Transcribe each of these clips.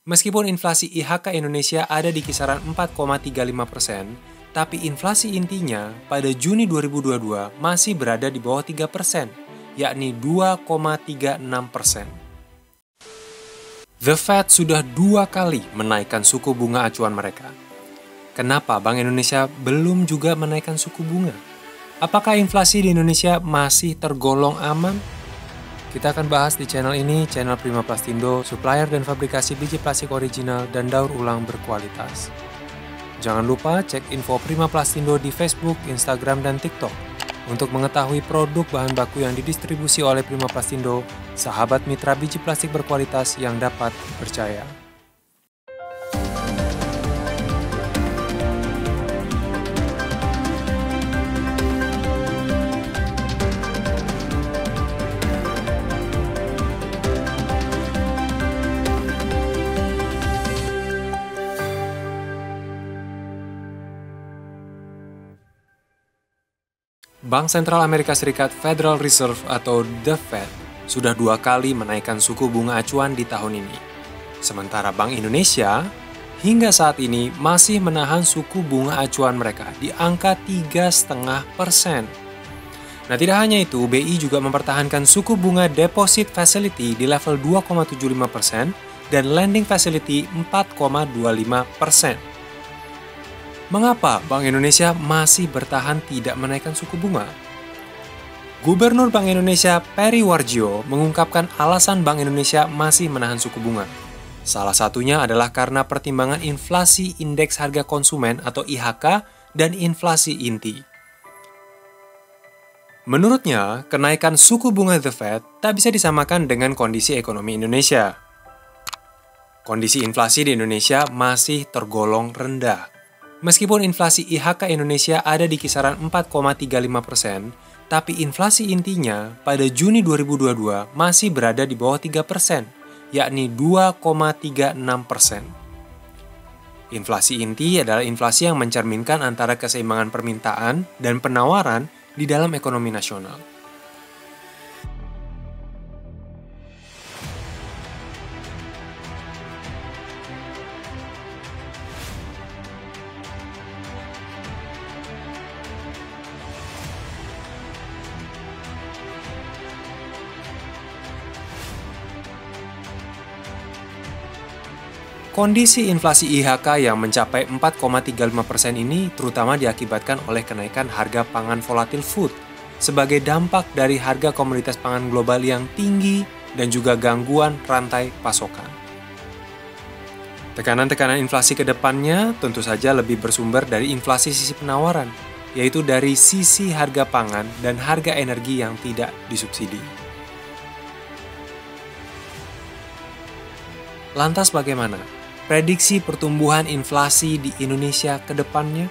Meskipun inflasi IHK Indonesia ada di kisaran 4,35%, tapi inflasi intinya pada Juni 2022 masih berada di bawah 3%, yakni 2,36%. The Fed sudah 2 kali menaikkan suku bunga acuan mereka. Kenapa Bank Indonesia belum juga menaikkan suku bunga? Apakah inflasi di Indonesia masih tergolong aman? Kita akan bahas di channel ini, channel Prima Plastindo, supplier dan fabrikasi biji plastik original dan daur ulang berkualitas. Jangan lupa cek info Prima Plastindo di Facebook, Instagram, dan TikTok. Untuk mengetahui produk bahan baku yang didistribusi oleh Prima Plastindo, sahabat mitra biji plastik berkualitas yang dapat dipercaya. Bank Sentral Amerika Serikat Federal Reserve atau The Fed sudah 2 kali menaikkan suku bunga acuan di tahun ini. Sementara Bank Indonesia hingga saat ini masih menahan suku bunga acuan mereka di angka 3,5%. Nah, tidak hanya itu, BI juga mempertahankan suku bunga Deposit Facility di level 2,75% dan Lending Facility 4,25%. Mengapa Bank Indonesia masih bertahan tidak menaikkan suku bunga? Gubernur Bank Indonesia Peri Warjio mengungkapkan alasan Bank Indonesia masih menahan suku bunga. Salah satunya adalah karena pertimbangan inflasi indeks harga konsumen atau IHK dan inflasi inti. Menurutnya, kenaikan suku bunga The Fed tak bisa disamakan dengan kondisi ekonomi Indonesia. Kondisi inflasi di Indonesia masih tergolong rendah. Meskipun inflasi IHK Indonesia ada di kisaran 4,35%, tapi inflasi intinya pada Juni 2022 masih berada di bawah 3%, yakni 2,36%. Inflasi inti adalah inflasi yang mencerminkan antara keseimbangan permintaan dan penawaran di dalam ekonomi nasional. Kondisi inflasi IHK yang mencapai 4,35% ini terutama diakibatkan oleh kenaikan harga pangan volatil food sebagai dampak dari harga komoditas pangan global yang tinggi dan juga gangguan rantai pasokan. Tekanan-tekanan inflasi ke depannya tentu saja lebih bersumber dari inflasi sisi penawaran, yaitu dari sisi harga pangan dan harga energi yang tidak disubsidi. Lantas bagaimana prediksi pertumbuhan inflasi di Indonesia ke depannya?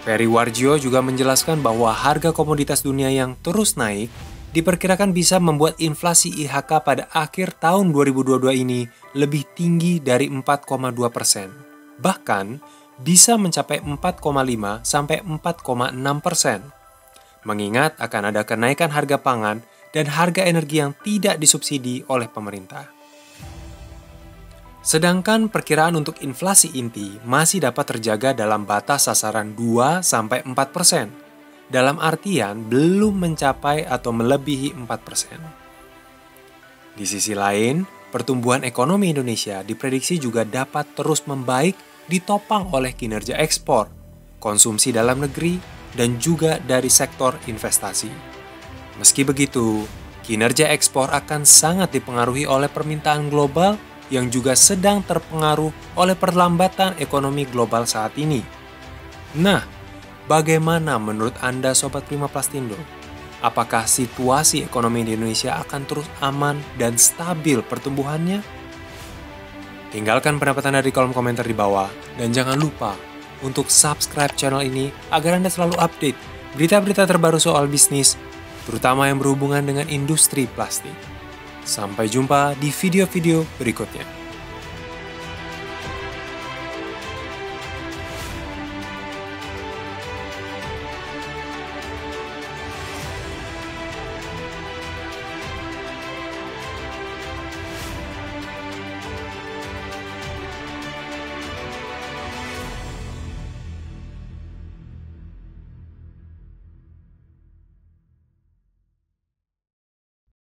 Peri Warjio juga menjelaskan bahwa harga komoditas dunia yang terus naik diperkirakan bisa membuat inflasi IHK pada akhir tahun 2022 ini lebih tinggi dari 4,2%. Bahkan bisa mencapai 4,5 sampai 4,6%. Mengingat akan ada kenaikan harga pangan dan harga energi yang tidak disubsidi oleh pemerintah. Sedangkan perkiraan untuk inflasi inti masih dapat terjaga dalam batas sasaran 2-4%, dalam artian belum mencapai atau melebihi 4%. Di sisi lain, pertumbuhan ekonomi Indonesia diprediksi juga dapat terus membaik ditopang oleh kinerja ekspor, konsumsi dalam negeri, dan juga dari sektor investasi. Meski begitu, kinerja ekspor akan sangat dipengaruhi oleh permintaan global yang juga sedang terpengaruh oleh perlambatan ekonomi global saat ini. Nah, bagaimana menurut Anda Sobat Prima Plastindo? Apakah situasi ekonomi di Indonesia akan terus aman dan stabil pertumbuhannya? Tinggalkan pendapat Anda di kolom komentar di bawah, dan jangan lupa untuk subscribe channel ini agar Anda selalu update berita-berita terbaru soal bisnis, terutama yang berhubungan dengan industri plastik. Sampai jumpa di video-video berikutnya.